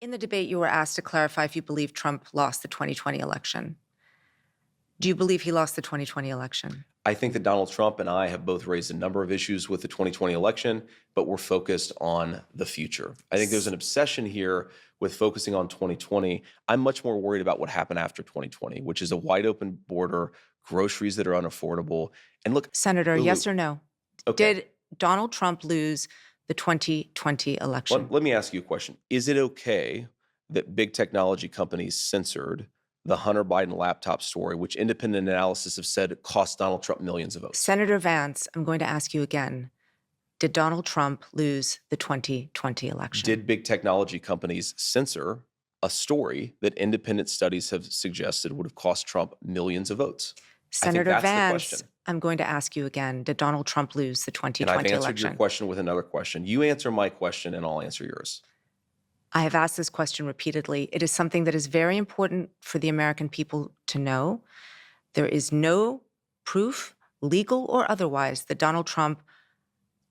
In the debate, you were asked to clarify if you believe Trump lost the 2020 election. Do you believe he lost the 2020 election? I think that Donald Trump and I have both raised a number of issues with the 2020 election, but we're focused on the future. I think there's an obsession here with focusing on 2020. I'm much more worried about what happened after 2020, which is a wide open border, groceries that are unaffordable. And look, Senator, Lulu, yes or no? okay, Did Donald Trump lose the 2020 election? let me ask you a question. Is it okay that big technology companies censored the Hunter Biden laptop story, which independent analysis have said it cost Donald Trump millions of votes? Senator Vance, I'm going to ask you again. Did Donald Trump lose the 2020 election? Did big technology companies censor a story that independent studies have suggested would have cost Trump millions of votes? Senator that's the Vance, question. I'm going to ask you again. Did Donald Trump lose the 2020 And I've answered election? your question with another question. You answer my question and I'll answer yours. I have asked this question repeatedly. It is something that is very important for the American people to know. There is no proof, legal or otherwise, that Donald Trump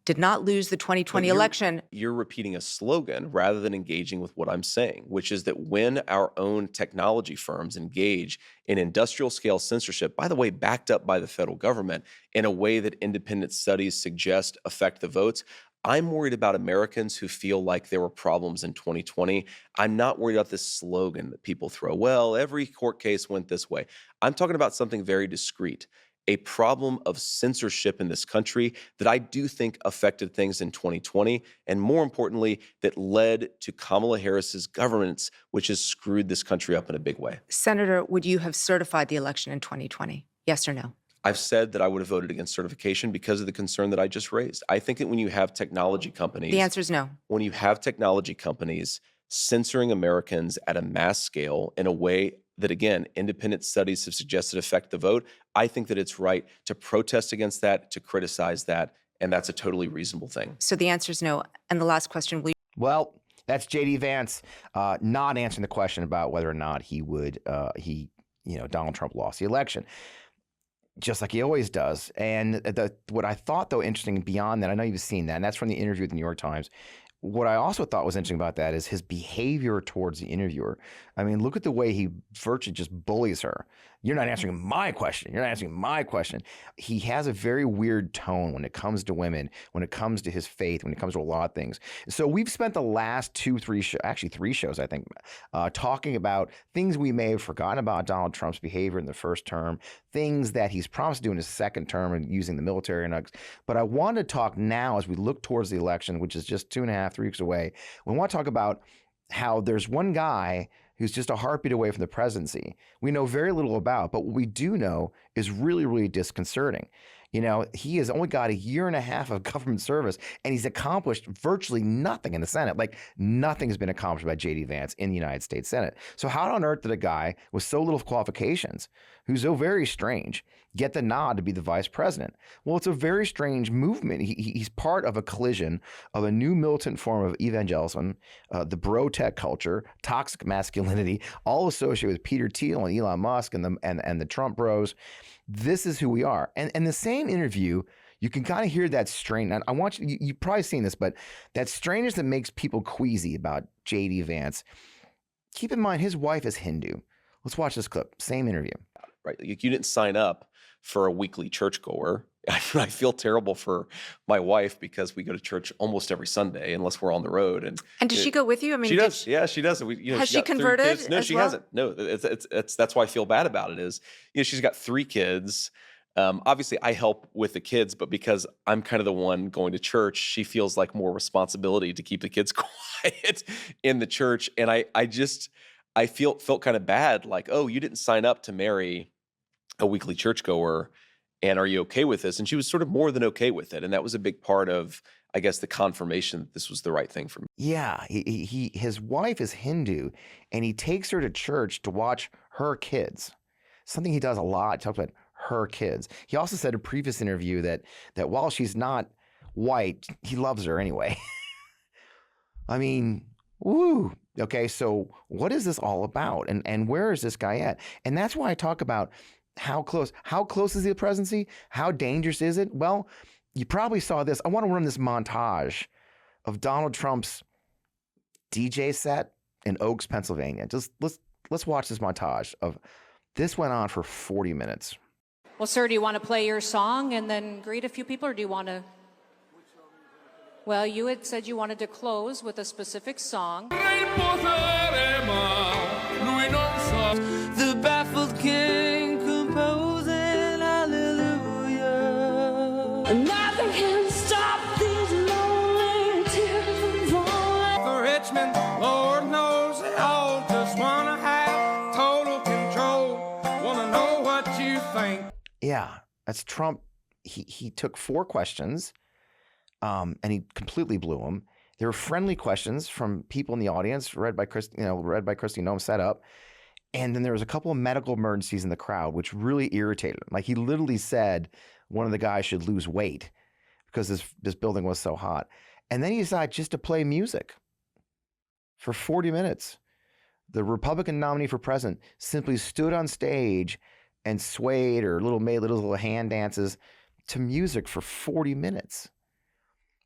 did not lose the 2020 election. You're repeating a slogan rather than engaging with what I'm saying, which is that when our own technology firms engage in industrial scale censorship, by the way, backed up by the federal government in a way that independent studies suggest affect the votes, I'm worried about Americans who feel like there were problems in 2020. I'm not worried about this slogan that people throw. Well, every court case went this way. I'm talking about something very discrete, a problem of censorship in this country that I do think affected things in 2020, and more importantly, that led to Kamala Harris's governance, which has screwed this country up in a big way. Senator, would you have certified the election in 2020? Yes or no? I've said that I would have voted against certification because of the concern that I just raised. I think that when you have technology companies— The answer is no. when you have technology companies censoring Americans at a mass scale in a way that, again, independent studies have suggested affect the vote, I think that it's right to protest against that, to criticize that, and that's a totally reasonable thing. So the answer is no. And the last question, Well, that's J.D. Vance not answering the question about whether or not Donald Trump lost the election, just like he always does. And what I thought, though, interesting beyond that, I know you've seen that, and that's from the interview with the New York Times. What I also thought was interesting about that is his behavior towards the interviewer. I mean, look at the way he virtually just bullies her. You're not answering my question. You're not answering my question. He has a very weird tone when it comes to women, when it comes to his faith, when it comes to a lot of things. So we've spent the last three shows, I think, talking about things we may have forgotten about Donald Trump's behavior in the first term, things that he's promised to do in his second term and using the military and but I want to talk now as we look towards the election, which is just 2.5, 3 weeks away. We want to talk about how there's one guy who's just a heartbeat away from the presidency we know very little about, but what we do know is really, really disconcerting. You know, he has only got 1.5 years of government service, and he's accomplished virtually nothing in the Senate. Like, nothing has been accomplished by J.D. Vance in the United States Senate. So how on earth did a guy with so little qualifications, who's so very strange, get the nod to be the vice president? Well, it's a very strange movement. He's part of a collision of a new militant form of evangelism, the bro tech culture, toxic masculinity, all associated with Peter Thiel and Elon Musk and the Trump bros. This is who we are. And the same interview, you can kind of hear that strain. And I want you've probably seen this, but that strangeness that makes people queasy about J.D. Vance. Keep in mind, his wife is Hindu. Let's watch this clip. Same interview. Right. You didn't sign up for a weekly churchgoer. I feel terrible for my wife because we go to church almost every Sunday unless we're on the road. And does she go with you? I mean, she does. Yeah, she does. Has she converted? No, she hasn't. No, that's why I feel bad about it. Is she's got 3 kids. Obviously, I help with the kids, but because I'm kind of the one going to church, she feels like more responsibility to keep the kids quiet in the church. And I felt kind of bad, like, oh, you didn't sign up to marry a weekly churchgoer, and are you okay with this? And she was sort of more than okay with it, and that was a big part of, I guess, the confirmation that this was the right thing for me. Yeah, his wife is Hindu, and he takes her to church to watch her kids. Something he does a lot. He talks about her kids. He also said in a previous interview that while she's not white, he loves her anyway. I mean, woo. Okay, so what is this all about? And where is this guy at? And that's why I talk about how close is the presidency? How dangerous is it? Well, you probably saw this. I want to run this montage of Donald Trump's DJ set in Oaks, Pennsylvania. Just let's watch this montage of this went on for 40 minutes. Well, sir, do you want to play your song and then greet a few people, or do you want to? Well, you had said you wanted to close with a specific song. The baffled king composing hallelujah. Nothing can stop these lonely tears from falling. For Richmond, Lord knows they all just wanna have total control. Wanna know what you think. Yeah, that's Trump. He took 4 questions, and he completely blew them. There were friendly questions from people in the audience, read by Kristi Noem, set up. And then there was a couple of medical emergencies in the crowd, which really irritated him. Like he literally said one of the guys should lose weight because this building was so hot. And then he decided just to play music for 40 minutes. The Republican nominee for president simply stood on stage and swayed or made little hand dances to music for 40 minutes.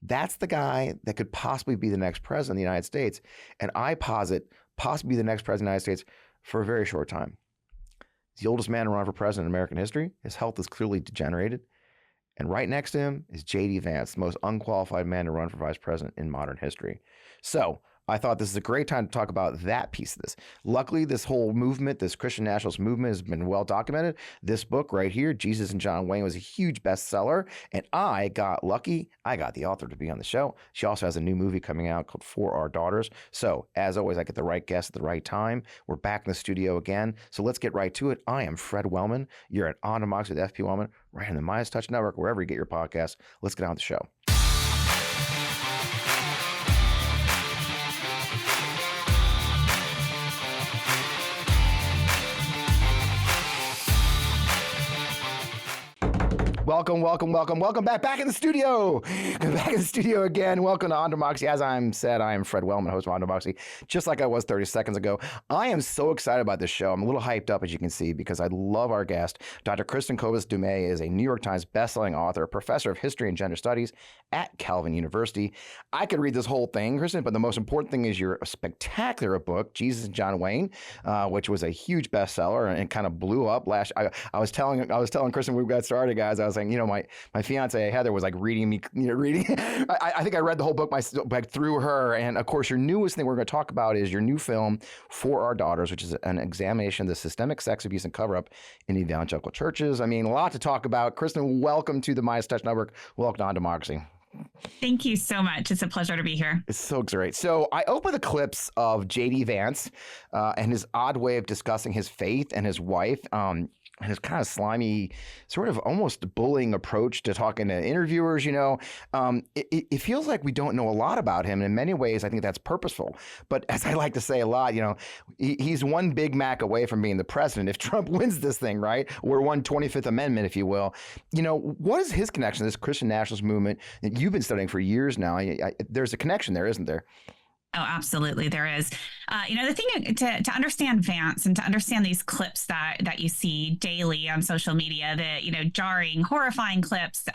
That's the guy that could possibly be the next president of the United States. And I posit possibly be the next president of the United States for a very short time. He's the oldest man to run for president in American history. His health is clearly degenerated. And right next to him is J.D. Vance, the most unqualified man to run for vice president in modern history. So I thought this is a great time to talk about that piece of this. Luckily, this whole movement, this Christian nationalist movement, has been well documented. This book right here, Jesus and John Wayne, was a huge bestseller, and I got lucky. I got the author to be on the show. She also has a new movie coming out called For Our Daughters. So, as always, I get the right guest at the right time. We're back in the studio again, so let's get right to it. I am Fred Wellman. You're at On Democracy with FP Wellman, right on the Midas Touch Network, wherever you get your podcasts. Let's get on with the show. Welcome back in the studio. Back in the studio again. Welcome to On Democracy. As I said, I am Fred Wellman, host of On Democracy, just like I was 30 seconds ago. I am so excited about this show. I'm a little hyped up, as you can see, because I love our guest. Dr. Kristin Kobes Du Mez is a New York Times bestselling author, professor of history and gender studies at Calvin University. I could read this whole thing, Kristin, but the most important thing is your spectacular book, Jesus and John Wayne, which was a huge bestseller and kind of blew up last. I was telling Kristin when we got started, guys. I was saying, my fiance Heather was like reading me, reading. I think I read the whole book through her. And of course, your newest thing we're going to talk about is your new film, For Our Daughters, which is an examination of the systemic sex abuse and cover-up in evangelical churches. I mean, a lot to talk about. Kristin, welcome to the Midas Touch Network. Welcome to On Democracy. Thank you so much. It's a pleasure to be here. It's so great. So I open the clips of J.D. Vance and his odd way of discussing his faith and his wife. And his kind of slimy, sort of almost bullying approach to talking to interviewers, it feels like we don't know a lot about him. And in many ways, I think that's purposeful. But as I like to say a lot, he's one Big Mac away from being the president. If Trump wins this thing, right? Or one 25th Amendment, if you will. What is his connection to this Christian nationalist movement that you've been studying for years now? There's a connection there, isn't there? Oh, absolutely. There is. The thing to understand Vance and to understand these clips that you see daily on social media, the, jarring, horrifying clips,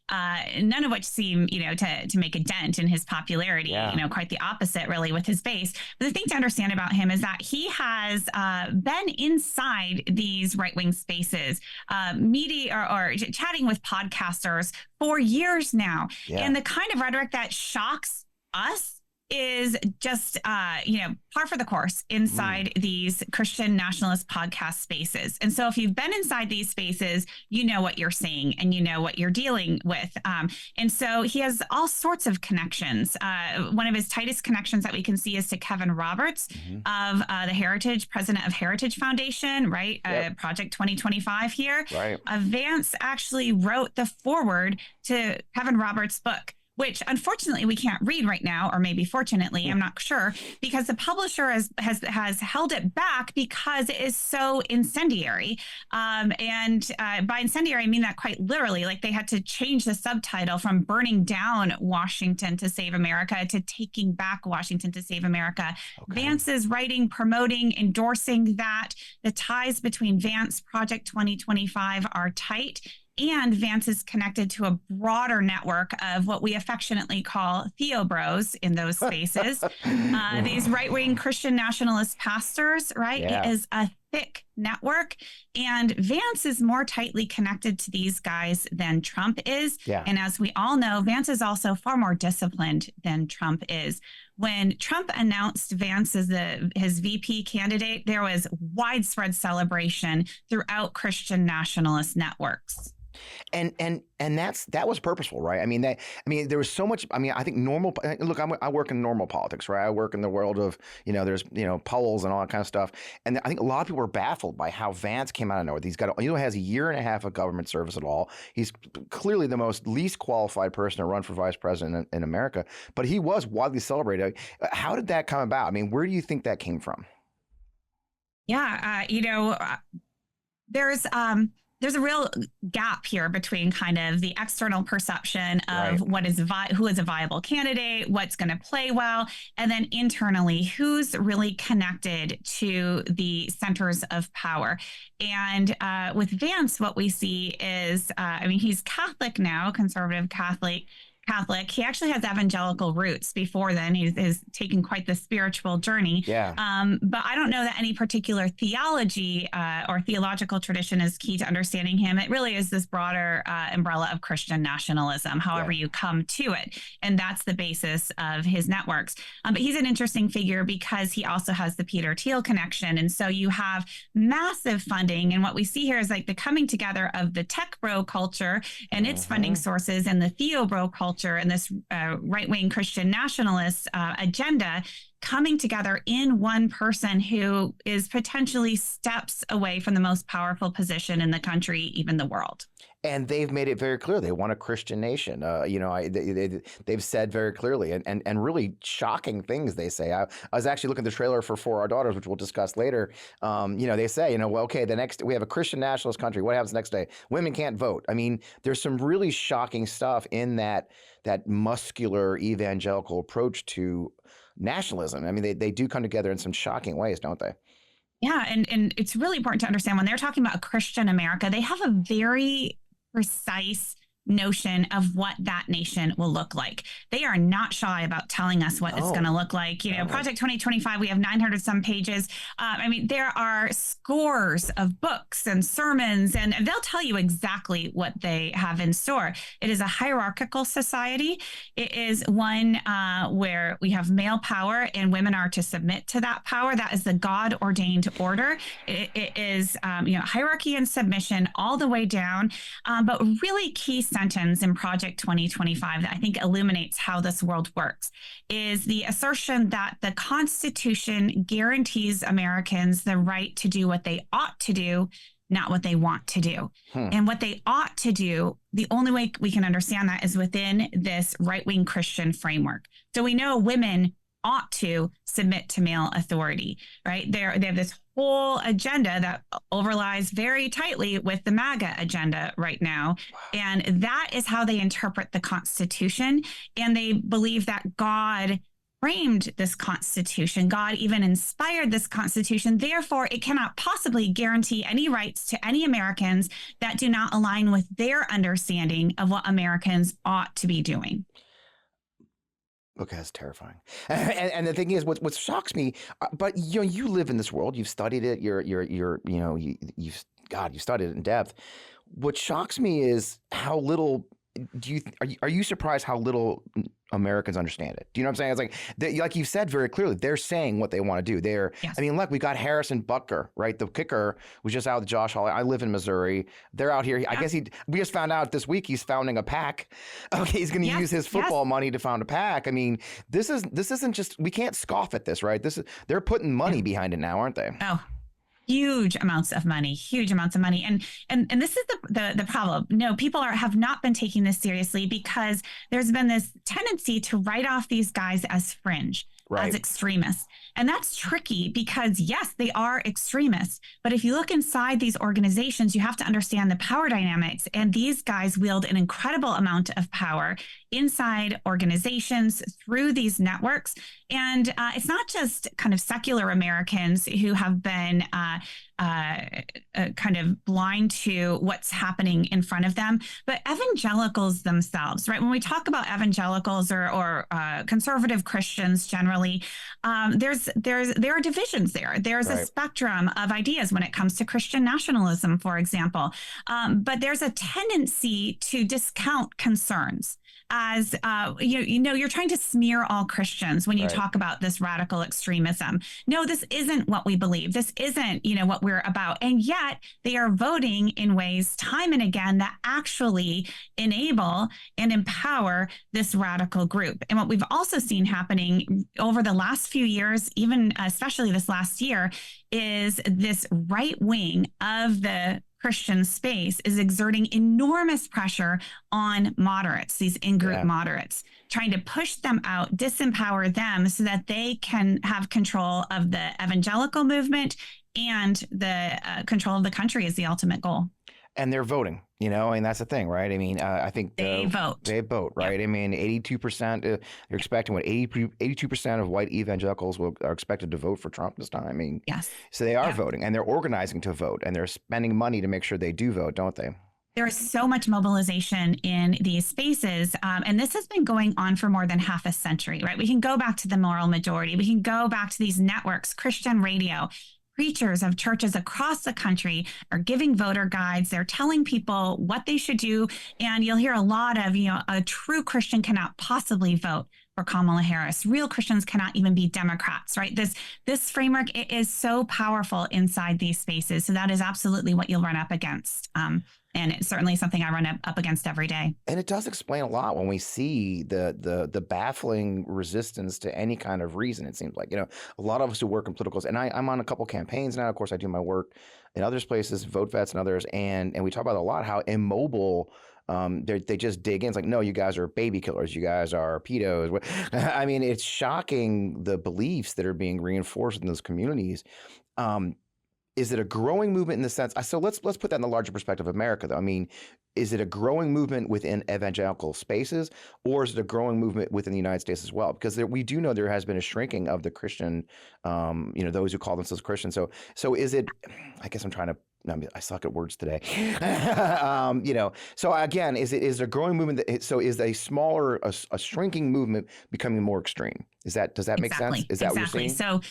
none of which seem, to make a dent in his popularity, Yeah. Quite the opposite, really, with his base. But the thing to understand about him is that he has been inside these right-wing spaces, media or chatting with podcasters for years now. Yeah. And the kind of rhetoric that shocks us is just, par for the course inside these Christian nationalist podcast spaces. And so if you've been inside these spaces, you know what you're seeing and you know what you're dealing with. And so he has all sorts of connections. One of his tightest connections that we can see is to Kevin Roberts of the president of Heritage Foundation, right? Yep. Project 2025 here. Right. Vance actually wrote the foreword to Kevin Roberts' book, which unfortunately we can't read right now, or maybe fortunately, I'm not sure, because the publisher has held it back because it is so incendiary. And by incendiary, I mean that quite literally. Like they had to change the subtitle from "Burning Down Washington to Save America" to "Taking Back Washington to Save America." Okay. Vance is writing, promoting, endorsing that. The ties between Vance, Project 2025 are tight. And Vance is connected to a broader network of what we affectionately call theobros in those spaces. These right-wing Christian nationalist pastors, right? Yeah. It is a thick network. And Vance is more tightly connected to these guys than Trump is. Yeah. And as we all know, Vance is also far more disciplined than Trump is. When Trump announced Vance as his VP candidate, there was widespread celebration throughout Christian nationalist networks. And that was purposeful, right? I mean, there was so much. I mean, I think look, I work in normal politics, right? I work in the world of, there's, polls and all that kind of stuff. And I think a lot of people were baffled by how Vance came out of nowhere. He's got, has a year and a half of government service at all. He's clearly the least qualified person to run for vice president in America, but he was widely celebrated. How did that come about? I mean, where do you think that came from? Yeah, there's a real gap here between kind of the external perception of what is who is a viable candidate, what's going to play well, and then internally, who's really connected to the centers of power. And with Vance, what we see is, he's Catholic now, conservative Catholic. He actually has evangelical roots. Before then, he's taken quite the spiritual journey. Yeah. But I don't know that any particular theology or theological tradition is key to understanding him. It really is this broader umbrella of Christian nationalism, however you come to it. And that's the basis of his networks. But he's an interesting figure because he also has the Peter Thiel connection. And so you have massive funding. And what we see here is like the coming together of the tech bro culture and its funding sources and the theo bro culture and this right-wing Christian nationalist agenda coming together in one person who is potentially steps away from the most powerful position in the country, even the world. And they've made it very clear they want a Christian nation. They've said very clearly and really shocking things they say. I was actually looking at the trailer for Our Daughters, which we'll discuss later. They say, okay, we have a Christian nationalist country. What happens next day? Women can't vote. I mean, there's some really shocking stuff in that muscular evangelical approach to nationalism. I mean, they do come together in some shocking ways, don't they? Yeah, and it's really important to understand when they're talking about a Christian America, they have a very precise notion of what that nation will look like. They are not shy about telling us what it's going to look like. Project 2025, we have 900 some pages. There are scores of books and sermons, and they'll tell you exactly what they have in store. It is a hierarchical society. It is one where we have male power and women are to submit to that power. That is the God-ordained order. It is hierarchy and submission all the way down. But really key sentence in Project 2025 that I think illuminates how this world works is the assertion that the Constitution guarantees Americans the right to do what they ought to do, not what they want to do. And what they ought to do, the only way we can understand that is within this right-wing Christian framework. So we know women ought to submit to male authority, right? They have this whole agenda that overlies very tightly with the MAGA agenda right now. And that is how they interpret the Constitution. And they believe that God framed this Constitution. God even inspired this Constitution. Therefore, it cannot possibly guarantee any rights to any Americans that do not align with their understanding of what Americans ought to be doing. Okay, that's terrifying. And the thing is, what shocks me, but you live in this world, you've studied it, you've studied it in depth. What shocks me is how little are you surprised how little Americans understand it? Do you know what I'm saying? It's like you said very clearly, they're saying what they want to do. Yes. Look, we got Harrison Butker, right? The kicker was just out with Josh Hawley. I live in Missouri. They're out here. I guess we just found out this week he's founding a PAC. Okay, he's going to use his football money to found a PAC. I mean, this isn't just, we can't scoff at this, right? They're putting money behind it now, aren't they? Oh, huge amounts of money. And this is the problem. No, people have not been taking this seriously because there's been this tendency to write off these guys as fringe, as extremists. And that's tricky because, yes, they are extremists. But if you look inside these organizations, you have to understand the power dynamics. And these guys wield an incredible amount of power inside organizations through these networks. And it's not just kind of secular Americans who have been kind of blind to what's happening in front of them, but evangelicals themselves, right? When we talk about evangelicals or conservative Christians generally, there are divisions there. There's a spectrum of ideas when it comes to Christian nationalism, for example. But there's a tendency to discount concerns as you're trying to smear all Christians when you talk about this radical extremism. No, this isn't what we believe. This isn't, what we're about. And yet they are voting in ways time and again that actually enable and empower this radical group. And what we've also seen happening over the last few years, even especially this last year, is this right wing of the Christian space is exerting enormous pressure on moderates, these in-group moderates, trying to push them out, disempower them so that they can have control of the evangelical movement, and the control of the country is the ultimate goal. And they're voting, and that's the thing, right? I mean, I think they vote. They vote, right? Yep. I mean, 82%, they're expecting 82% of white evangelicals are expected to vote for Trump this time. I mean, yes. So they are voting, and they're organizing to vote, and they're spending money to make sure they do vote, don't they? There is so much mobilization in these spaces, and this has been going on for more than half a century, right? We can go back to the moral majority. We can go back to these networks, Christian radio. Preachers of churches across the country are giving voter guides. They're telling people what they should do. And you'll hear a lot of, a true Christian cannot possibly vote for Kamala Harris. Real Christians cannot even be Democrats, right? This framework, it is so powerful inside these spaces. So that is absolutely what you'll run up against. And it's certainly something I run up against every day. And it does explain a lot when we see the baffling resistance to any kind of reason. It seems like, a lot of us who work in politicals, and I'm on a couple campaigns now. Of course, I do my work in other places, Vote Vets and others, and we talk about a lot how immobile they just dig in. It's like, no, you guys are baby killers. You guys are pedos. I mean, it's shocking the beliefs that are being reinforced in those communities. Is it a growing movement in the sense? So let's put that in the larger perspective of America, though. I mean, is it a growing movement within evangelical spaces, or is it a growing movement within the United States as well? Because we do know there has been a shrinking of the Christian, those who call themselves Christians. So is it? I guess I suck at words today. So again, is it a growing movement? Is a shrinking movement becoming more extreme? Does that make sense? Is that what you're saying?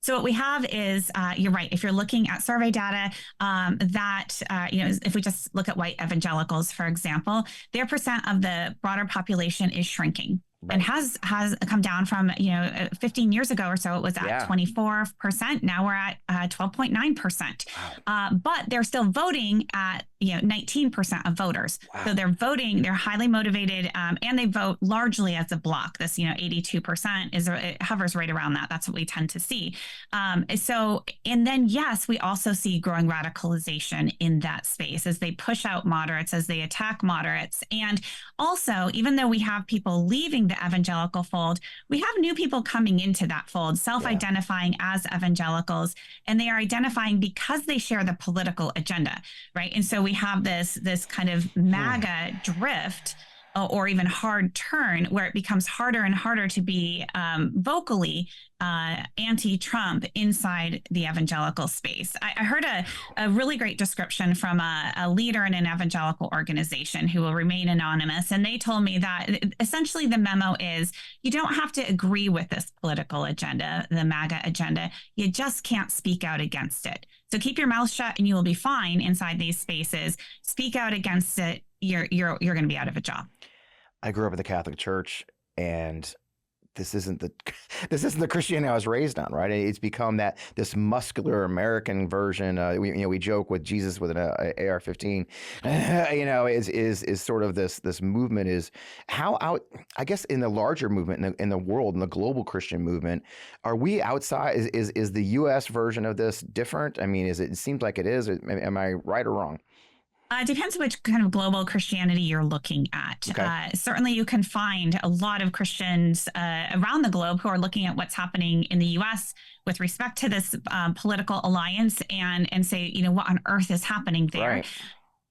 So what we have is, you're right. If you're looking at survey data, if we just look at white evangelicals, for example, their percent of the broader population is shrinking. Right. And has come down from 15 years ago or so. It was at 24%. Now we're at 12.9%. Wow. But they're still voting at 19% of voters. Wow. So they're voting. They're highly motivated, and they vote largely as a block. This 82% it hovers right around that. That's what we tend to see. And then yes, we also see growing radicalization in that space as they push out moderates, as they attack moderates, and also even though we have people leaving the evangelical fold, we have new people coming into that fold, self-identifying as evangelicals, and they are identifying because they share the political agenda, right? And so we have this kind of MAGA drift or even hard turn where it becomes harder and harder to be vocally anti-Trump inside the evangelical space. I heard a really great description from a leader in an evangelical organization who will remain anonymous. And they told me that essentially the memo is you don't have to agree with this political agenda, the MAGA agenda. You just can't speak out against it. So keep your mouth shut and you will be fine inside these spaces. Speak out against it. You're going to be out of a job. I grew up in the Catholic Church, and this isn't the Christianity I was raised on, right? It's become this muscular American version. We joke with Jesus with an AR-15. Is sort of this movement is how out. I guess in the larger movement in the world, in the global Christian movement, are we outside? Is the U.S. version of this different? I mean, it seems like it is. Am I right or wrong? It depends which kind of global Christianity you're looking at. Okay. Certainly, you can find a lot of Christians around the globe who are looking at what's happening in the U.S. with respect to this political alliance and say, what on earth is happening there? Right.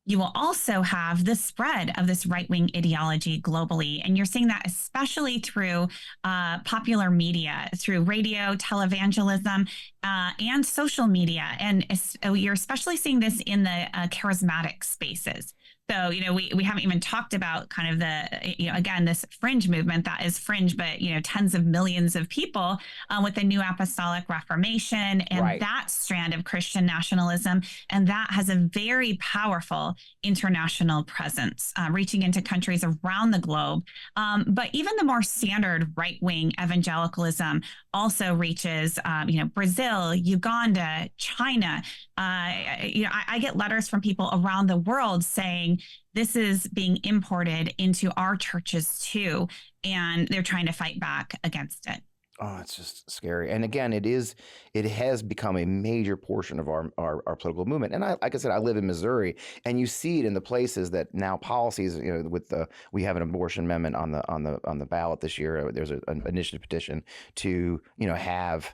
you will also have the spread of this right-wing ideology globally. And you're seeing that especially through popular media, through radio, televangelism, and social media. And you're especially seeing this in the charismatic spaces. So, we haven't even talked about kind of the, again, this fringe movement that is fringe, but, tens of millions of people with the New Apostolic Reformation and Right. that strand of Christian nationalism. And that has a very powerful international presence, reaching into countries around the globe. But even the more standard right-wing evangelicalism also reaches, Brazil, Uganda, China. I get letters from people around the world saying this is being imported into our churches too, and they're trying to fight back against it. Oh, it's just scary. And again, it has become a major portion of our political movement. And like I said, I live in Missouri, and you see it in the places that now policies, we have an abortion amendment on the ballot this year. There's an initiative petition to, have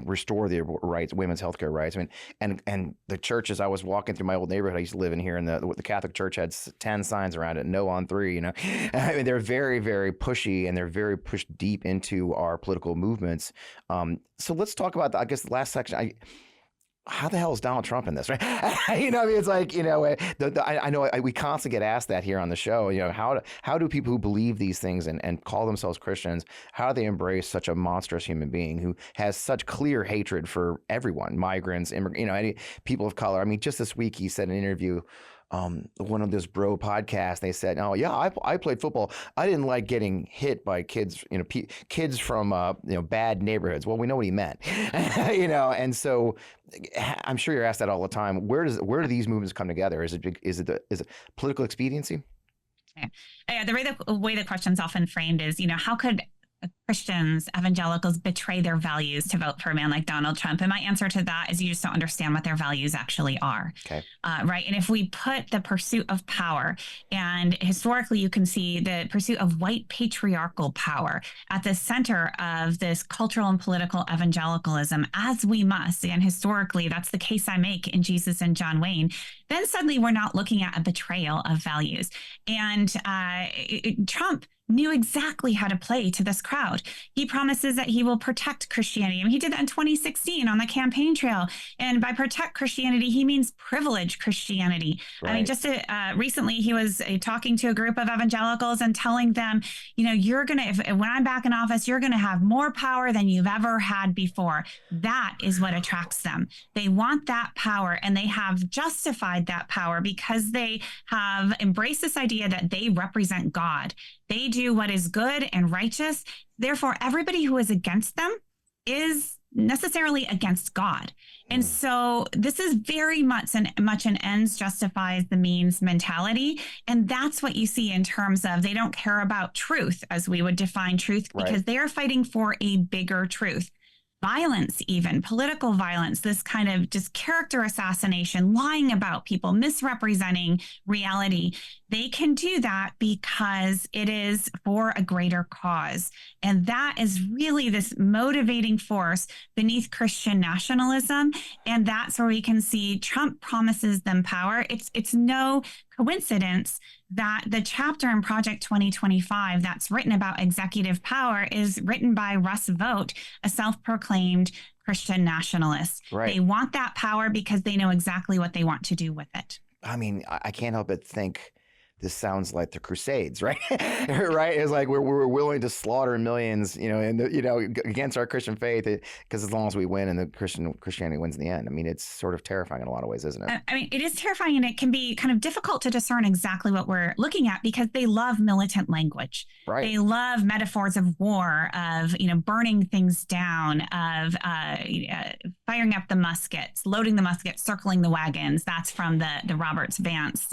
restore the rights, women's healthcare rights. I mean, and the churches, I was walking through my old neighborhood I used to live in here, and the Catholic Church had 10 signs around it, no on 3, I mean, they're very, very pushy, and they're very pushed deep into our political movements. So let's talk about, I guess, the last section. How the hell is Donald Trump in this, right? I mean, it's like, I know we constantly get asked that here on the show, how do people who believe these things and call themselves Christians, how do they embrace such a monstrous human being who has such clear hatred for everyone, migrants, immigrants, any people of color? I mean, just this week he said in an interview, one of those bro podcasts, they said, "Oh yeah, I played football. I didn't like getting hit by kids, kids from bad neighborhoods." Well, we know what he meant, And so, I'm sure you're asked that all the time. Where do these movements come together? Is it political expediency? Yeah, the way the question's often framed is, how could Christians, evangelicals betray their values to vote for a man like Donald Trump? And my answer to that is you just don't understand what their values actually are. Okay. Right. And if we put the pursuit of power, and historically you can see the pursuit of white patriarchal power at the center of this cultural and political evangelicalism, as we must, and historically that's the case I make in Jesus and John Wayne, then suddenly we're not looking at a betrayal of values. And Trump knew exactly how to play to this crowd. He promises that he will protect Christianity. I mean, he did that in 2016 on the campaign trail. And by protect Christianity, he means privilege Christianity. Right. I mean, just recently he was talking to a group of evangelicals and telling them, you're going to, when I'm back in office, you're going to have more power than you've ever had before. That is what attracts them. They want that power, and they have justified that power because they have embraced this idea that they represent God. They do what is good and righteous. Therefore, everybody who is against them is necessarily against God. And so this is very much an ends justifies the means mentality. And that's what you see in terms of they don't care about truth as we would define truth, because they are fighting for a bigger truth. Violence, even political violence, this kind of just character assassination, lying about people, misrepresenting reality. They can do that because it is for a greater cause. And that is really this motivating force beneath Christian nationalism. And that's where we can see Trump promises them power. It's no coincidence that the chapter in Project 2025 that's written about executive power is written by Russ Vought, a self-proclaimed Christian nationalist. Right. They want that power because they know exactly what they want to do with it. I mean, I can't help but think this sounds like the Crusades, right? Right? It's like we're willing to slaughter millions, against our Christian faith, because as long as we win and the Christianity wins in the end. I mean, it's sort of terrifying in a lot of ways, isn't it? I mean, it is terrifying, and it can be kind of difficult to discern exactly what we're looking at because they love militant language. Right. They love metaphors of war, of burning things down, of firing up the muskets, loading the muskets, circling the wagons. That's from the Roberts Vance,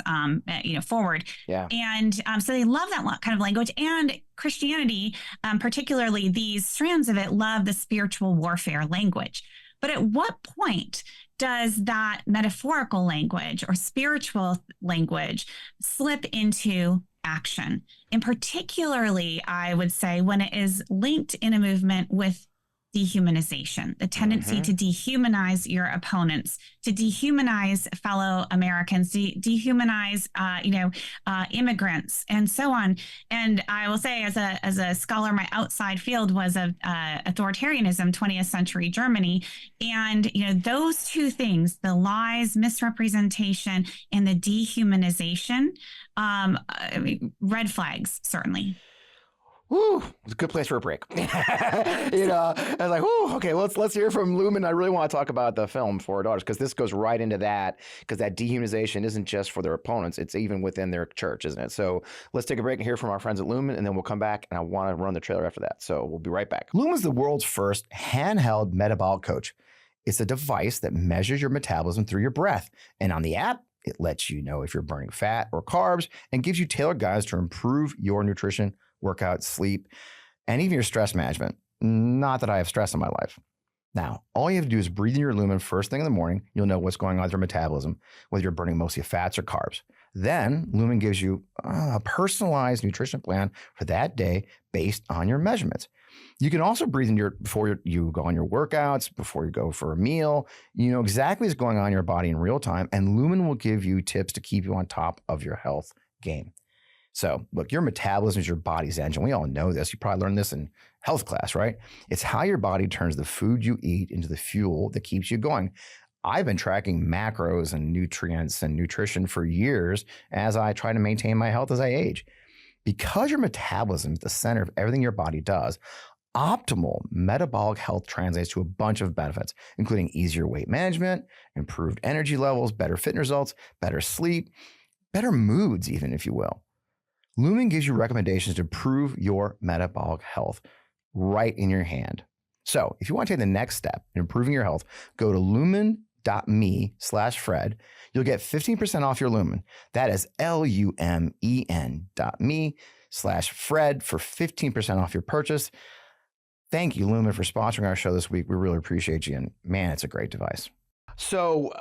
forward. Yeah. And so they love that kind of language. And Christianity, particularly these strands of it, love the spiritual warfare language. But at what point does that metaphorical language or spiritual language slip into action? And particularly, I would say, when it is linked in a movement with dehumanization, the tendency to dehumanize your opponents, to dehumanize fellow Americans, dehumanize, immigrants, and so on. And I will say, as a scholar, my outside field was of authoritarianism, 20th century Germany, and those two things, the lies, misrepresentation, and the dehumanization, red flags certainly. Woo, it's a good place for a break. I was like, whoo, okay, let's hear from Lumen. I really want to talk about the film For Our Daughters, because this goes right into that, because that dehumanization isn't just for their opponents, it's even within their church, isn't it? So let's take a break and hear from our friends at Lumen, and then we'll come back, and I want to run the trailer after that. So we'll be right back. Lumen's the world's first handheld metabolic coach. It's a device that measures your metabolism through your breath. And on the app, it lets you know if you're burning fat or carbs and gives you tailored guides to improve your nutrition, workout, sleep, and even your stress management. Not that I have stress in my life. Now, all you have to do is breathe in your Lumen first thing in the morning. You'll know what's going on with your metabolism, whether you're burning mostly fats or carbs. Then Lumen gives you a personalized nutrition plan for that day based on your measurements. You can also breathe in before you go on your workouts, before you go for a meal. You know exactly what's going on in your body in real time, and Lumen will give you tips to keep you on top of your health game. So look, your metabolism is your body's engine. We all know this. You probably learned this in health class, right? It's how your body turns the food you eat into the fuel that keeps you going. I've been tracking macros and nutrients and nutrition for years as I try to maintain my health as I age. Because your metabolism is the center of everything your body does, optimal metabolic health translates to a bunch of benefits, including easier weight management, improved energy levels, better fitness results, better sleep, better moods even, if you will. Lumen gives you recommendations to improve your metabolic health right in your hand. So if you want to take the next step in improving your health, go to lumen.me/Fred. You'll get 15% off your Lumen. That is lumen.me/Fred for 15% off your purchase. Thank you, Lumen, for sponsoring our show this week. We really appreciate you. And man, it's a great device. So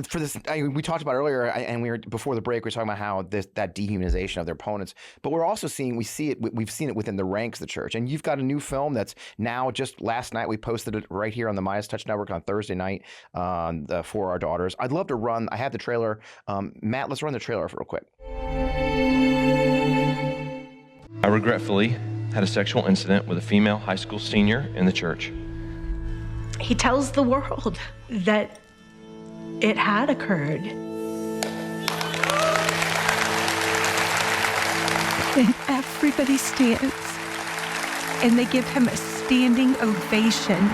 for this, we talked about earlier, and before the break, we were talking about how that dehumanization of their opponents. But we're also we've seen it within the ranks of the church. And you've got a new film that's now, just last night, we posted it right here on the Midas Touch Network on Thursday night For Our Daughters. I'd love to I have the trailer. Matt, let's run the trailer real quick. I regretfully had a sexual incident with a female high school senior in the church. He tells the world that it had occurred. And everybody stands and they give him a standing ovation.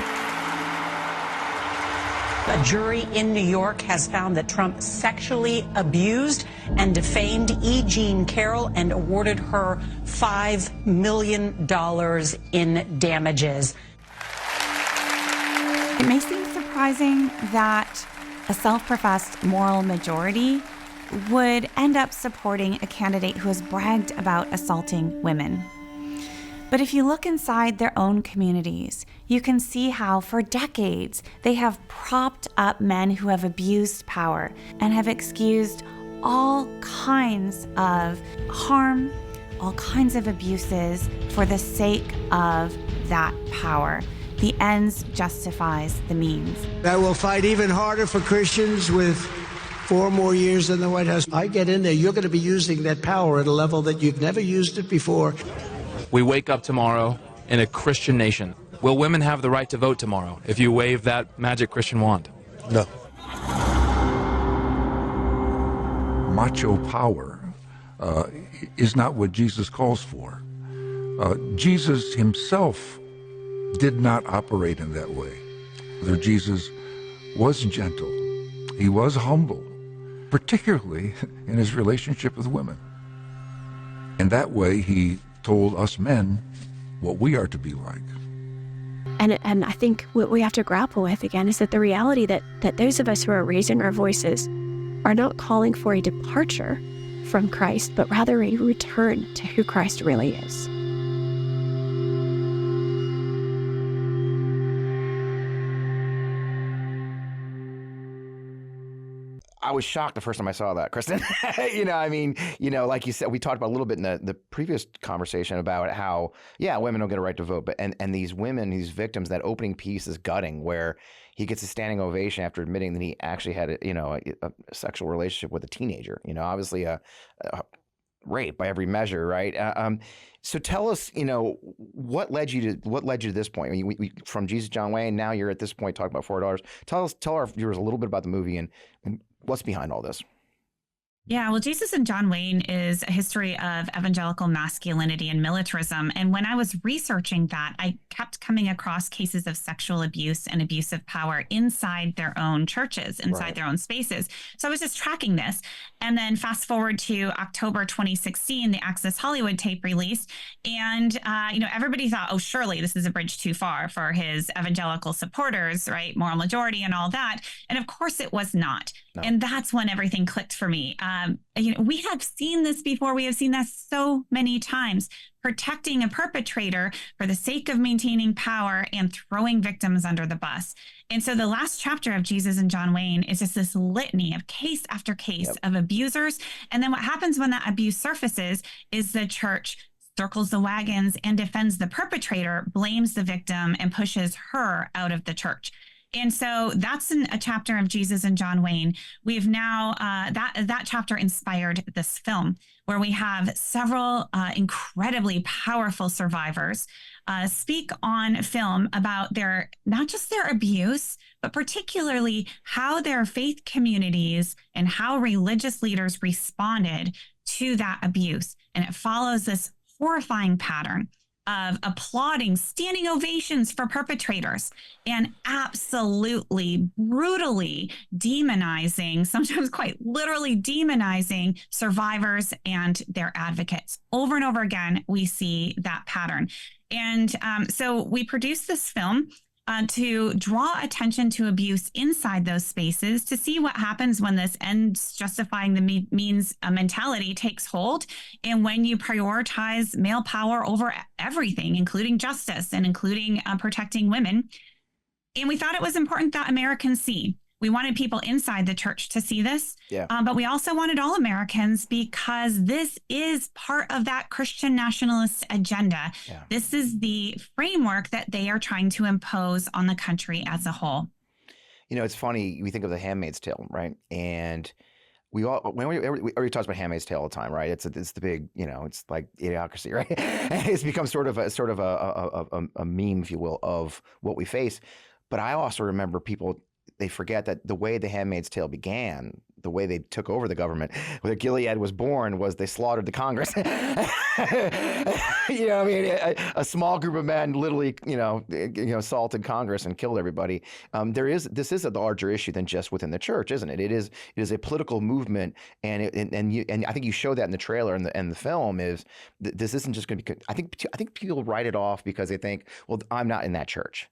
A jury in New York has found that Trump sexually abused and defamed E. Jean Carroll and awarded her $5 million in damages. It may seem surprising that a self-professed moral majority would end up supporting a candidate who has bragged about assaulting women. But if you look inside their own communities, you can see how for decades they have propped up men who have abused power and have excused all kinds of harm, all kinds of abuses for the sake of that power. The ends justifies the means. I will fight even harder for Christians with 4 more years in the White House. I get in there, you're going to be using that power at a level that you've never used it before. We wake up tomorrow in a Christian nation. Will women have the right to vote tomorrow if you wave that magic Christian wand? No. Macho power is not what Jesus calls for. Jesus himself did not operate in that way. Jesus was gentle. He was humble, particularly in his relationship with women. In that way, he told us men what we are to be like. And I think what we have to grapple with again is that the reality that those of us who are raising our voices are not calling for a departure from Christ, but rather a return to who Christ really is. I was shocked the first time I saw that, Kristen. I mean, like you said, we talked about a little bit in the previous conversation about how, women don't get a right to vote, but and these women, these victims, that opening piece is gutting, where he gets a standing ovation after admitting that he actually had a sexual relationship with a teenager. Obviously a rape by every measure, right? So tell us, what led you to this point? I mean, we from Jesus John Wayne. Now you're at this point talking about $4. Tell our viewers a little bit about the movie and what's behind all this. Yeah, well, Jesus and John Wayne is a history of evangelical masculinity and militarism. And when I was researching that, I kept coming across cases of sexual abuse and abuse of power inside their own churches, inside their own spaces. So I was just tracking this. And then fast forward to October 2016, the Access Hollywood tape released. And, everybody thought, oh, surely this is a bridge too far for his evangelical supporters, right? Moral majority and all that. And of course it was not. No. And that's when everything clicked for me. We have seen this before. We have seen that so many times, protecting a perpetrator for the sake of maintaining power and throwing victims under the bus. And so the last chapter of Jesus and John Wayne is just this litany of case after case of abusers. And then what happens when that abuse surfaces is the church circles the wagons and defends the perpetrator, blames the victim, and pushes her out of the church. And so that's a chapter of Jesus and John Wayne. We've now, that chapter inspired this film, where we have several incredibly powerful survivors speak on film about not just their abuse, but particularly how their faith communities and how religious leaders responded to that abuse. And it follows this horrifying pattern of applauding, standing ovations for perpetrators, and absolutely brutally demonizing, sometimes quite literally demonizing survivors and their advocates. Over and over again, we see that pattern. And so we produced this film to draw attention to abuse inside those spaces, to see what happens when this ends justifying the means mentality takes hold, and when you prioritize male power over everything, including justice and including protecting women. And we thought it was important that Americans see. We wanted people inside the church to see this, but we also wanted all Americans, because this is part of that Christian nationalist agenda. Yeah. This is the framework that they are trying to impose on the country as a whole. It's funny, we think of The Handmaid's Tale, right? And we already talk about Handmaid's Tale all the time, right? It's the big, it's like Idiocracy, right? It's become sort of a meme, if you will, of what we face. But I also remember people, they forget that the way The Handmaid's Tale began, the way they took over the government, where Gilead was born, was they slaughtered the Congress. A small group of men literally, assaulted Congress and killed everybody. This is a larger issue than just within the church, isn't it? It is a political movement, and I think you show that in the trailer and the film. Is this isn't just going to be? I think people write it off because they think, well, I'm not in that church.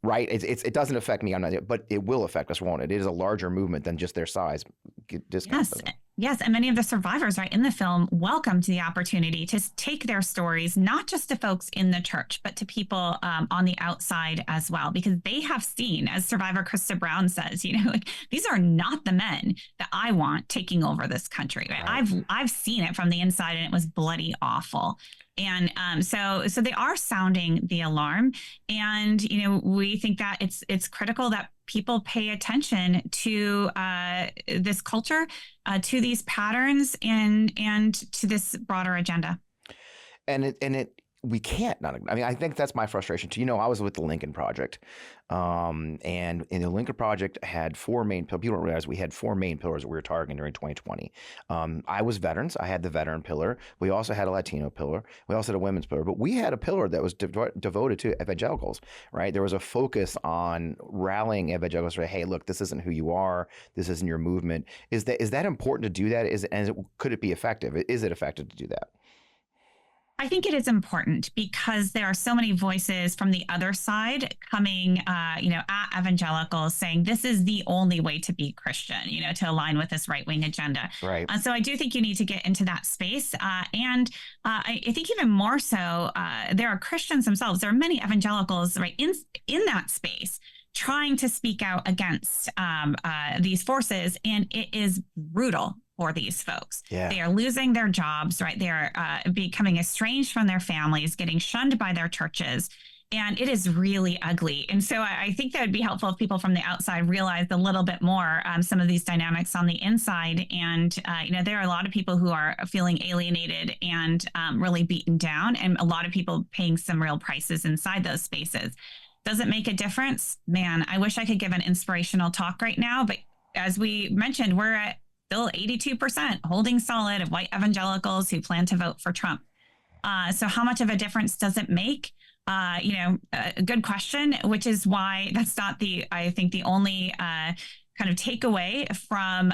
Right. It doesn't affect me. I'm not, but it will affect us, won't it? It is a larger movement than just their size. Yes. And many of the survivors right in the film welcomed the opportunity to take their stories, not just to folks in the church, but to people on the outside as well, because they have seen, as survivor Krista Brown says, these are not the men that I want taking over this country. Right? I've seen it from the inside, and it was bloody awful. And so they are sounding the alarm, and we think that it's critical that people pay attention to this culture, to these patterns, and to this broader agenda. We can't not. I mean, I think that's my frustration too. I was with the Lincoln Project, and in the Lincoln Project had four main pillars. People don't realize we had four main pillars that we were targeting during 2020. I was veterans. I had the veteran pillar. We also had a Latino pillar. We also had a women's pillar. But we had a pillar that was devoted to evangelicals, right? There was a focus on rallying evangelicals. Right? Hey, look, this isn't who you are. This isn't your movement. Is that important to do that? Could it be effective? Is it effective to do that? I think it is important because there are so many voices from the other side coming, at evangelicals saying this is the only way to be Christian, to align with this right-wing agenda. Right. So I do think you need to get into that space. And I think even more so, there are Christians themselves. There are many evangelicals right in that space trying to speak out against these forces, and it is brutal for these folks. Yeah. They are losing their jobs, right? They are becoming estranged from their families, getting shunned by their churches. And it is really ugly. And so I think that would be helpful if people from the outside realized a little bit more some of these dynamics on the inside. And, there are a lot of people who are feeling alienated and really beaten down, and a lot of people paying some real prices inside those spaces. Does it make a difference? Man, I wish I could give an inspirational talk right now. But as we mentioned, we're at still 82% holding solid of white evangelicals who plan to vote for Trump. So how much of a difference does it make? A good question, which is why that's not I think the only kind of takeaway from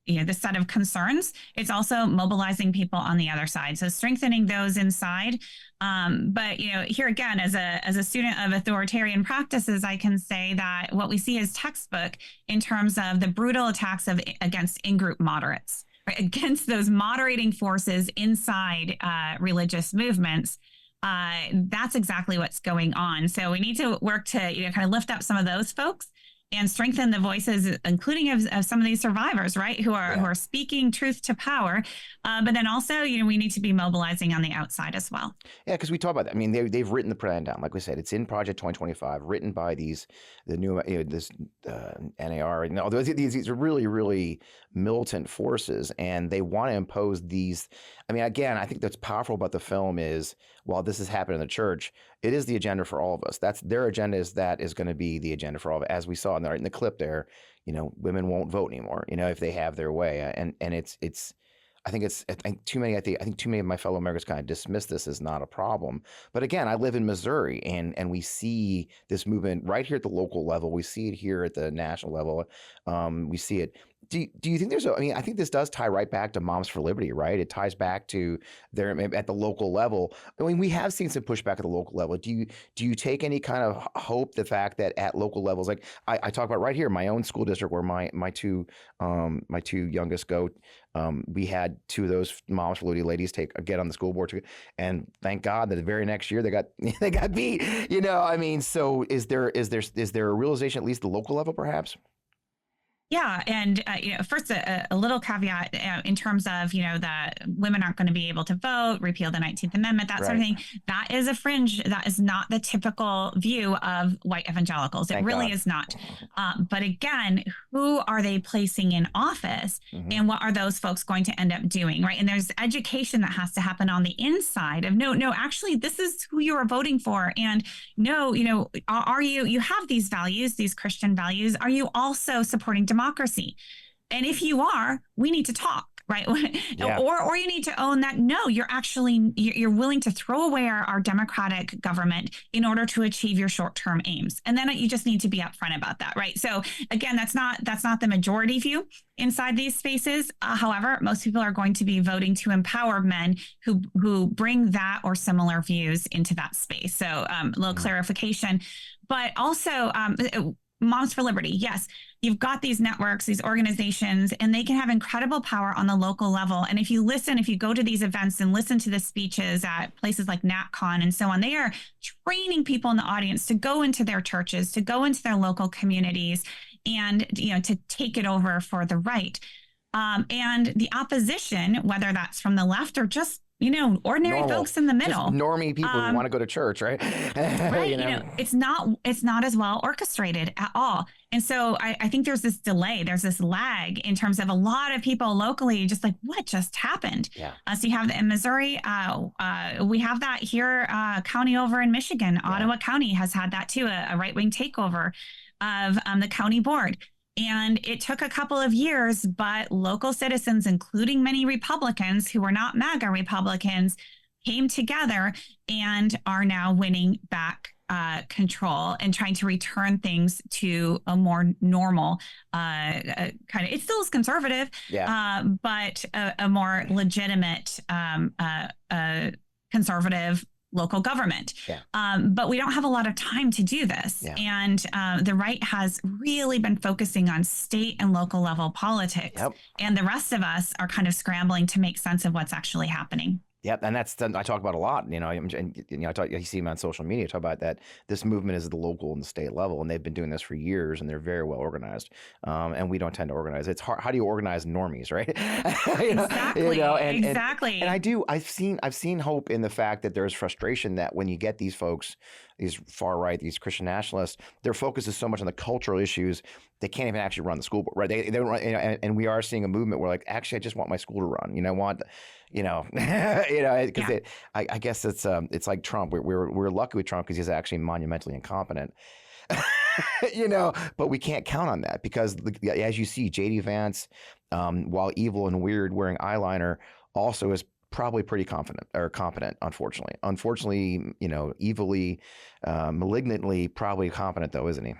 this set of concerns. It's also mobilizing people on the other side, so strengthening those inside. But here again, as a student of authoritarian practices, I can say that what we see is textbook in terms of the brutal attacks against in-group moderates, right? Against those moderating forces inside religious movements. That's exactly what's going on. So we need to work to kind of lift up some of those folks and strengthen the voices, including of some of these survivors, right, who are speaking truth to power. But then also, we need to be mobilizing on the outside as well. Yeah, because we talk about that. I mean, they've written the plan down. Like we said, it's in Project 2025, written by the new NAR. These are really, really militant forces, and they want to impose these. I mean, again, I think that's powerful about the film is, while this has happened in the church, it is the agenda for all of us. That's their agenda. Is going to be the agenda for all of us. As we saw in the clip there, women won't vote anymore. If they have their way, and it's. I think too many of my fellow Americans kind of dismiss this as not a problem. But again, I live in Missouri, and we see this movement right here at the local level. We see it here at the national level. We see it. Do you think I think this does tie right back to Moms for Liberty, right? It ties back to at the local level. I mean, we have seen some pushback at the local level. Do you take any kind of hope the fact that at local levels, like I talk about right here, my own school district where my two youngest go, we had two of those Moms for Liberty ladies get on the school board and thank God that the very next year they got beat. I mean, so is there a realization at least at the local level perhaps? Yeah. And, first, a little caveat in terms of, that women aren't going to be able to vote, repeal the 19th Amendment, that sort of thing. That is a fringe. That is not the typical view of white evangelicals. It really is not. But again, who are they placing in office and what are those folks going to end up doing? Right. And there's education that has to happen on the inside of no, actually, this is who you are voting for. And no, are you have these values, these Christian values. Are you also supporting democracy? And if you are, we need to talk, right? Yeah. Or you need to own that. No, you're willing to throw away our democratic government in order to achieve your short-term aims. And then you just need to be upfront about that, right? So again, that's not the majority view inside these spaces. However, most people are going to be voting to empower men who bring that or similar views into that space. So a little clarification, but also Moms for Liberty. Yes, you've got these networks, these organizations, and they can have incredible power on the local level. And if you go to these events and listen to the speeches at places like NatCon and so on, they are training people in the audience to go into their churches, to go into their local communities and, to take it over for the right. And the opposition, whether that's from the left or just ordinary Normal folks in the middle, just normie people who want to go to church, right? Right. It's not as well orchestrated at all. And so I think there's this delay, there's this lag in terms of a lot of people locally just like, what just happened? Yeah. So you have that in Missouri. We have that here, county over in Michigan. Yeah. Ottawa County has had that too, a right-wing takeover of the county board. And it took a couple of years, but local citizens, including many Republicans who were not MAGA Republicans, came together and are now winning back control and trying to return things to a more normal kind of, it still is conservative, but a more legitimate conservative local government. Yeah. But we don't have a lot of time to do this. Yeah. And the right has really been focusing on state and local level politics. Yep. And the rest of us are kind of scrambling to make sense of what's actually happening. Yep, and that's I talk about a lot. You see them on social media. I talk about that. This movement is at the local and the state level, and they've been doing this for years, and they're very well organized. And we don't tend to organize. It's hard. How do you organize normies, right? Exactly. And I've seen hope in the fact that there's frustration that when you get these folks, these far right, these Christian nationalists, their focus is so much on the cultural issues, they can't even actually run the school board, right? They don't run, and we are seeing a movement where like, actually, I just want my school to run. I want, because I guess it's like Trump. We're lucky with Trump because he's actually monumentally incompetent. But we can't count on that because, as you see, J.D. Vance, while evil and weird, wearing eyeliner, also is probably pretty competent, unfortunately. Evilly, malignantly, probably competent though, isn't he?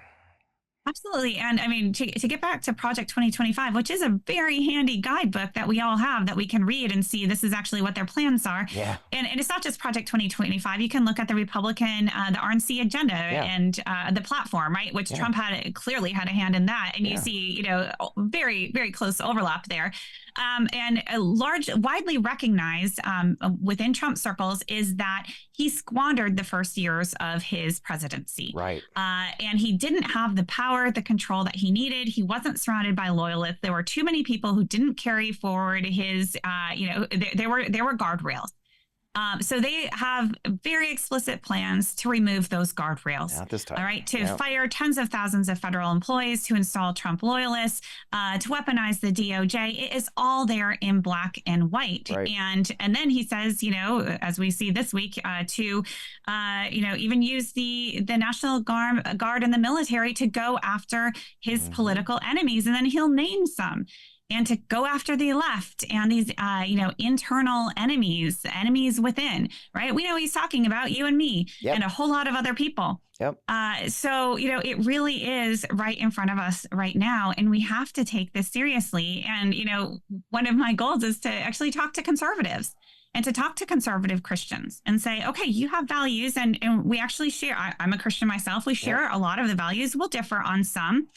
Absolutely. And I mean, to get back to Project 2025, which is a very handy guidebook that we all have that we can read and see this is actually what their plans are. Yeah. And it's not just Project 2025. You can look at the Republican, the RNC agenda and the platform, right? Which Trump clearly had a hand in that. And you see, very, very close overlap there. And a widely recognized within Trump circles is that he squandered the first years of his presidency. Right. And he didn't have the power, the control that he needed. He wasn't surrounded by loyalists. There were too many people who didn't carry forward his, there were guardrails. So they have very explicit plans to remove those guardrails. Not this time. All right. To fire tens of thousands of federal employees, to install Trump loyalists, to weaponize the DOJ. It is all there in black and white. Right. And then he says, as we see this week, to even use the National Guard and the military to go after his political enemies. And then he'll name some. And to go after the left and these, internal enemies within, right? We know he's talking about you and me and a whole lot of other people. Yep. So, it really is right in front of us right now. And we have to take this seriously. And, one of my goals is to actually talk to conservatives and to talk to conservative Christians and say, okay, you have values and we actually share. I'm a Christian myself. We share a lot of the values. We'll differ on some.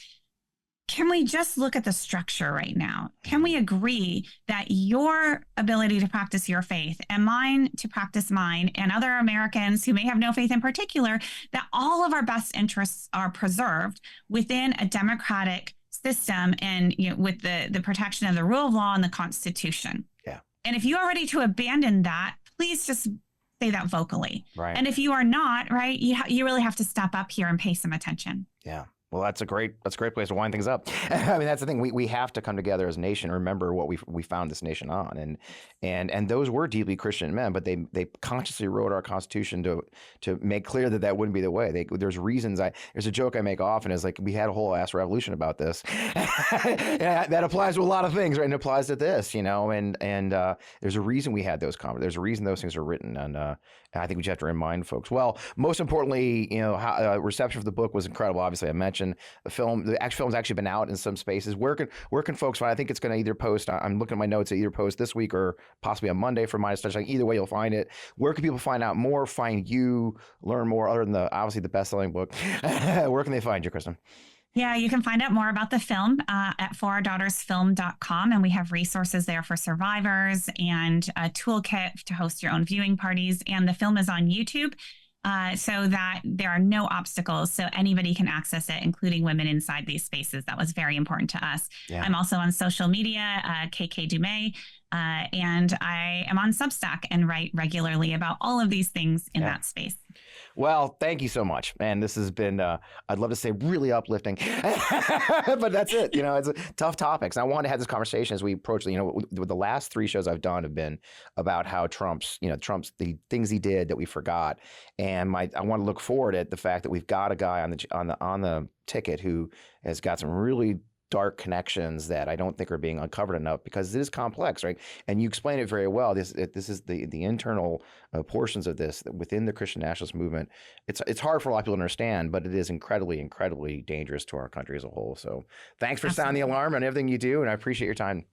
Can we just look at the structure right now? Can we agree that your ability to practice your faith and mine to practice mine and other Americans who may have no faith in particular, that all of our best interests are preserved within a democratic system and with the protection of the rule of law and the Constitution? Yeah. And if you are ready to abandon that, please just say that vocally. Right. And if you are not, right, you really have to step up here and pay some attention. Yeah. Well, that's a great place to wind things up. I mean, that's the thing. We have to come together as a nation. Remember what we found this nation on, and those were deeply Christian men, but they consciously wrote our Constitution to make clear that wouldn't be the way. There's reasons. There's a joke I make often is like we had a whole ass revolution about this. That applies to a lot of things, right? And it applies to this, and there's a reason we had those conversations. There's a reason those things are written, and I think we just have to remind folks. Well, most importantly, how reception for the book was incredible. Obviously, I mentioned the film's actually been out in some spaces. Where can folks find? I think it's going to either post. I'm looking at my notes. It either post this week or possibly on Monday for Midas Touchdown. Either way, you'll find it. Where can people find out more? Find you, learn more. Other than obviously the best-selling book, where can they find you, Kristen? Yeah, you can find out more about the film at forourdaughtersfilm.com. And we have resources there for survivors and a toolkit to host your own viewing parties. And the film is on YouTube so that there are no obstacles. So anybody can access it, including women inside these spaces. That was very important to us. Yeah. I'm also on social media, KK Dumais. And I am on Substack and write regularly about all of these things in that space. Well, thank you so much. Man, this has been, I'd love to say really uplifting, but that's it. It's a tough topics. And I wanted to have this conversation as we approach, the last 3 shows I've done have been about how Trump's, the things he did that we forgot. And I want to look forward at the fact that we've got a guy on the ticket who has got some really dark connections that I don't think are being uncovered enough because it is complex, right? And you explain it very well. This is the internal portions of this within the Christian nationalist movement. It's hard for a lot of people to understand, but it is incredibly, incredibly dangerous to our country as a whole. So thanks for sounding the alarm on everything you do, and I appreciate your time.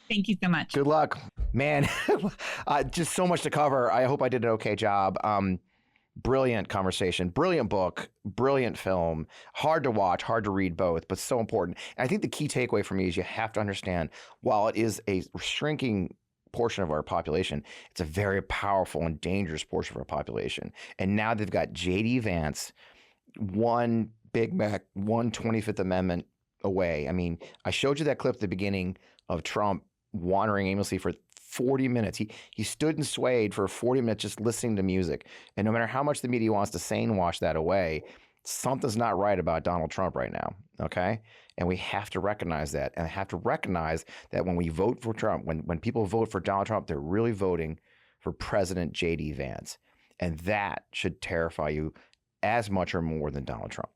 Thank you so much. Good luck. Man, just so much to cover. I hope I did an okay job. Brilliant conversation, brilliant book, brilliant film, hard to watch, hard to read both, but so important. And I think the key takeaway for me is you have to understand, while it is a shrinking portion of our population. It's a very powerful and dangerous portion of our population. And now they've got J.D. Vance, one Big Mac, one 25th Amendment away. I mean, I showed you that clip at the beginning of Trump wandering aimlessly for 40 minutes. He stood and swayed for 40 minutes just listening to music. And no matter how much the media wants to sane wash that away, something's not right about Donald Trump right now, okay? And we have to recognize that. And I have to recognize that when we vote for Trump, when people vote for Donald Trump, they're really voting for President J.D. Vance. And that should terrify you as much or more than Donald Trump.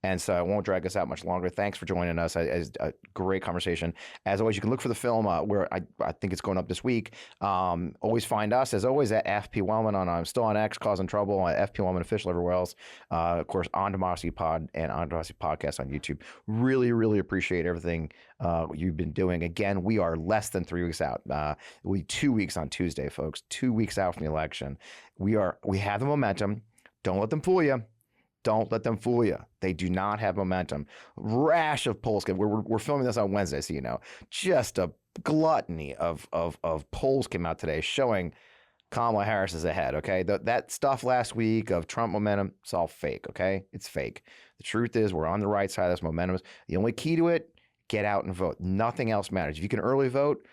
And so I won't drag us out much longer. Thanks for joining us. It's a great conversation. As always, you can look for the film where I think it's going up this week. Always find us, as always, at FP Wellman I'm still on X, causing trouble, FP Wellman Official everywhere else. Of course, On Democracy Pod and On Democracy Podcast on YouTube. Really, really appreciate everything you've been doing. Again, we are less than 3 weeks out. We'll be 2 weeks on Tuesday, folks. 2 weeks out from the election. We have the momentum. Don't let them fool you. Don't let them fool you. They do not have momentum. Rash of polls. We're filming this on Wednesday, so you know. Just a gluttony of polls came out today showing Kamala Harris is ahead, okay? That stuff last week of Trump momentum, it's all fake, okay? It's fake. The truth is we're on the right side of this momentum. The only key to it, get out and vote. Nothing else matters. If you can early vote.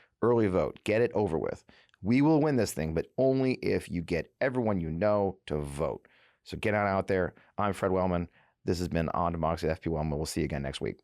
Get it over with. We will win this thing, but only if you get everyone you know to vote. So get on out there. I'm Fred Wellman. This has been On Democracy, FP Wellman. We'll see you again next week.